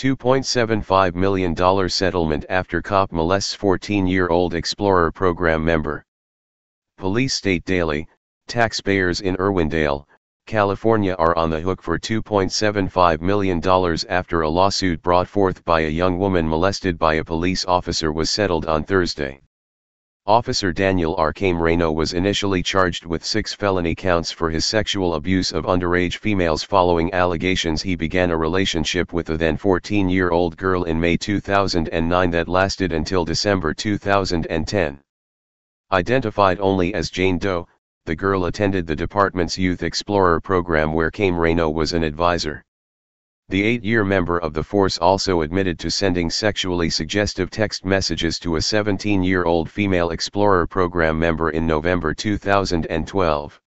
$2.75 million settlement after cop molests 14-year-old Explorer program member. Police state daily, taxpayers in Irwindale, California are on the hook for $2.75 million after a lawsuit brought forth by a young woman molested by a police officer was settled on Thursday. Officer Daniel R. Camareno was initially charged with 6 felony counts for his sexual abuse of underage females following allegations he began a relationship with a then 14-year-old girl in May 2009 that lasted until December 2010. Identified only as Jane Doe, the girl attended the department's Youth Explorer program where Camareno was an advisor. The 8-year member of the force also admitted to sending sexually suggestive text messages to a 17-year-old female Explorer program member in November 2012.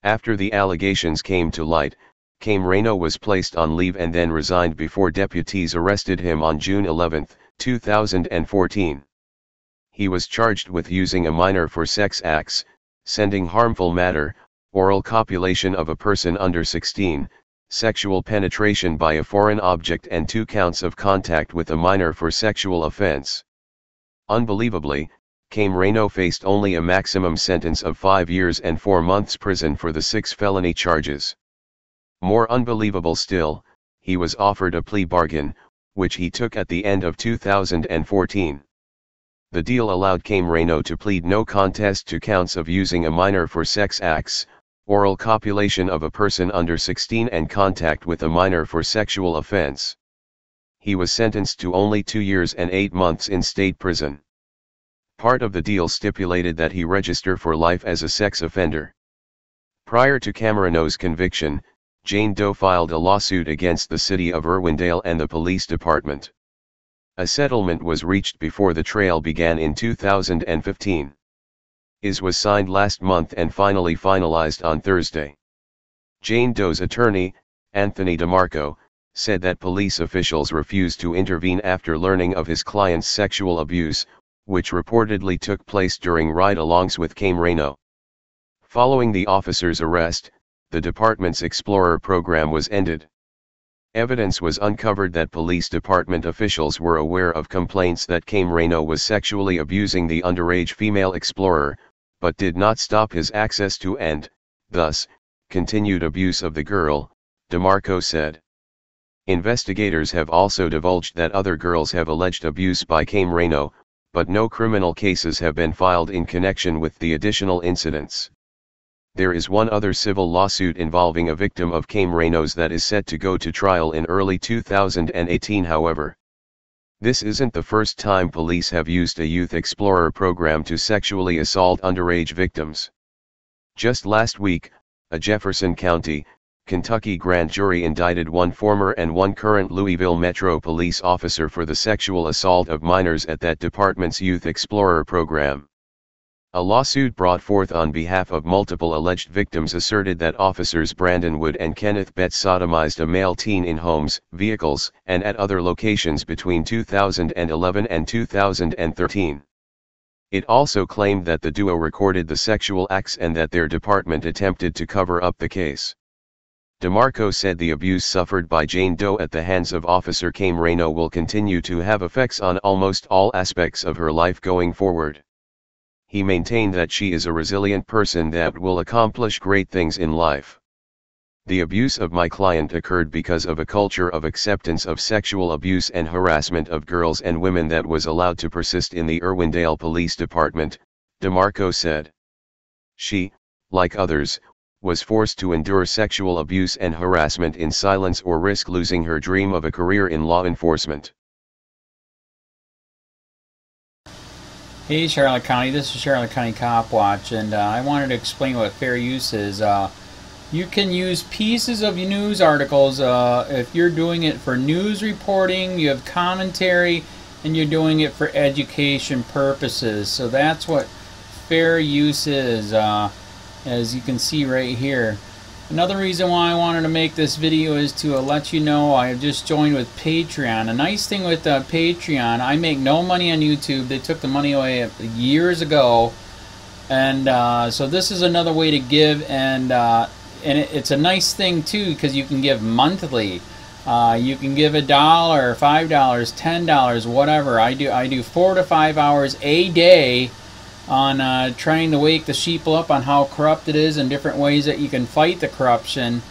After the allegations came to light, Camareno was placed on leave and then resigned before deputies arrested him on June 11, 2014. He was charged with using a minor for sex acts, sending harmful matter, oral copulation of a person under 16, sexual penetration by a foreign object and 2 counts of contact with a minor for sexual offense. Unbelievably, Camareno faced only a maximum sentence of 5 years and 4 months prison for the 6 felony charges. More unbelievable still, he was offered a plea bargain, which he took at the end of 2014. The deal allowed Camareno to plead no contest to counts of using a minor for sex acts, oral copulation of a person under 16 and contact with a minor for sexual offense. He was sentenced to only 2 years and 8 months in state prison. Part of the deal stipulated that he register for life as a sex offender. Prior to Camareno's conviction, Jane Doe filed a lawsuit against the city of Irwindale and the police department. A settlement was reached before the trial began in 2015. It was signed last month and finally finalized on Thursday. Jane Doe's attorney, Anthony DeMarco, said that police officials refused to intervene after learning of his client's sexual abuse, which reportedly took place during ride-alongs with Camareno. Following the officer's arrest, the department's Explorer program was ended. Evidence was uncovered that police department officials were aware of complaints that Camareno was sexually abusing the underage female Explorer, but did not stop his access to and, thus, continued abuse of the girl, DeMarco said. Investigators have also divulged that other girls have alleged abuse by Camareno, but no criminal cases have been filed in connection with the additional incidents. There is one other civil lawsuit involving a victim of Camareno's that is set to go to trial in early 2018. However, this isn't the first time police have used a Youth Explorer program to sexually assault underage victims. Just last week, a Jefferson County, Kentucky grand jury indicted one former and one current Louisville Metro police officer for the sexual assault of minors at that department's Youth Explorer program. A lawsuit brought forth on behalf of multiple alleged victims asserted that officers Brandon Wood and Kenneth Betts sodomized a male teen in homes, vehicles, and at other locations between 2011 and 2013. It also claimed that the duo recorded the sexual acts and that their department attempted to cover up the case. DeMarco said the abuse suffered by Jane Doe at the hands of Officer Camareno will continue to have effects on almost all aspects of her life going forward. He maintained that she is a resilient person that will accomplish great things in life. The abuse of my client occurred because of a culture of acceptance of sexual abuse and harassment of girls and women that was allowed to persist in the Irwindale Police Department, DeMarco said. She, like others, was forced to endure sexual abuse and harassment in silence or risk losing her dream of a career in law enforcement. Hey Charlotte County, this is Charlotte County Cop Watch, and I wanted to explain what fair use is. You can use pieces of news articles if you're doing it for news reporting, you have commentary, and you're doing it for education purposes. So that's what fair use is, as you can see right here. Another reason why I wanted to make this video is to let you know I have just joined with Patreon. A nice thing with Patreon, I make no money on YouTube. They took the money away years ago, and so this is another way to give, and it's a nice thing too because you can give monthly. You can give $1, $5, $10, whatever. I do 4 to 5 hours a day on trying to wake the sheeple up on how corrupt it is and different ways that you can fight the corruption.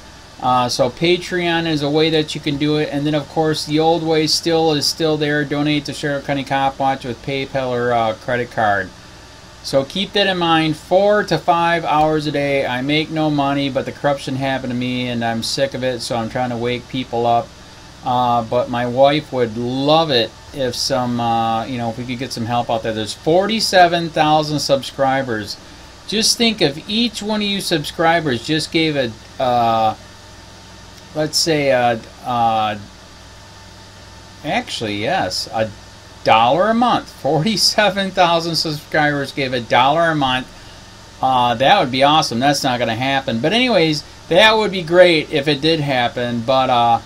So Patreon is a way that you can do it, and then of course the old way is still there. Donate to Charlotte County COPWATCH with PayPal or credit card. So keep that in mind. 4 to 5 hours a day. I make no money, but the corruption happened to me, and I'm sick of it. So I'm trying to wake people up. But my wife would love it if if we could get some help out there. There's 47,000 subscribers. Just think if each one of you subscribers just gave let's say actually yes, $1 a month. 47,000 subscribers gave $1 a month. That would be awesome. That's not going to happen. But anyways, that would be great if it did happen. But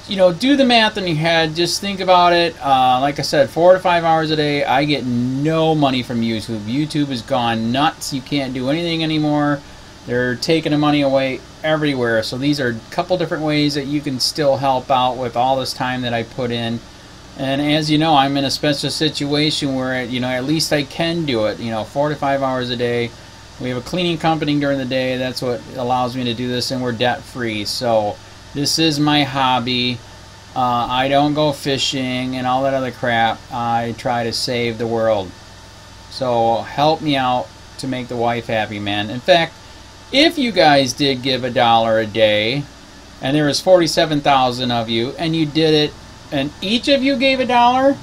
do the math in your head. Just think about it. Like I said, 4 to 5 hours a day. I get no money from YouTube. YouTube has gone nuts. You can't do anything anymore. They're taking the money away everywhere. So these are a couple different ways that you can still help out with all this time that I put in. And as you know, I'm in a special situation where, at least I can do it. 4 to 5 hours a day. We have a cleaning company during the day. That's what allows me to do this, and we're debt free. So this is my hobby. I don't go fishing and all that other crap. I try to save the world. So help me out to make the wife happy, man. In fact, if you guys did give $1 a day, and there was 47,000 of you, and you did it, and each of you gave $1,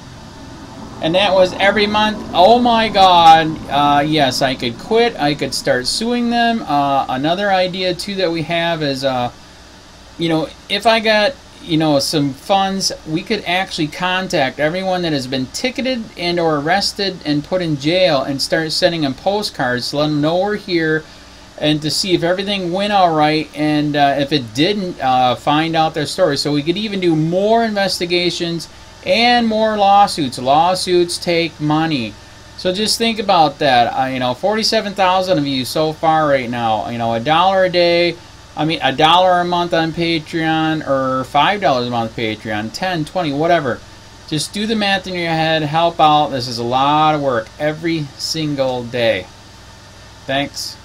and that was every month, oh my God, yes, I could quit. I could start suing them. Another idea too that we have is, if I got some funds, we could actually contact everyone that has been ticketed and or arrested and put in jail and start sending them postcards to let them know we're here, and to see if everything went all right, and if it didn't, find out their story. So we could even do more investigations and more lawsuits. Lawsuits take money. So just think about that. 47,000 of you so far right now. $1 a day. $1 a month on Patreon, or $5 a month Patreon, 10, 20, whatever. Just do the math in your head. Help out. This is a lot of work every single day. Thanks.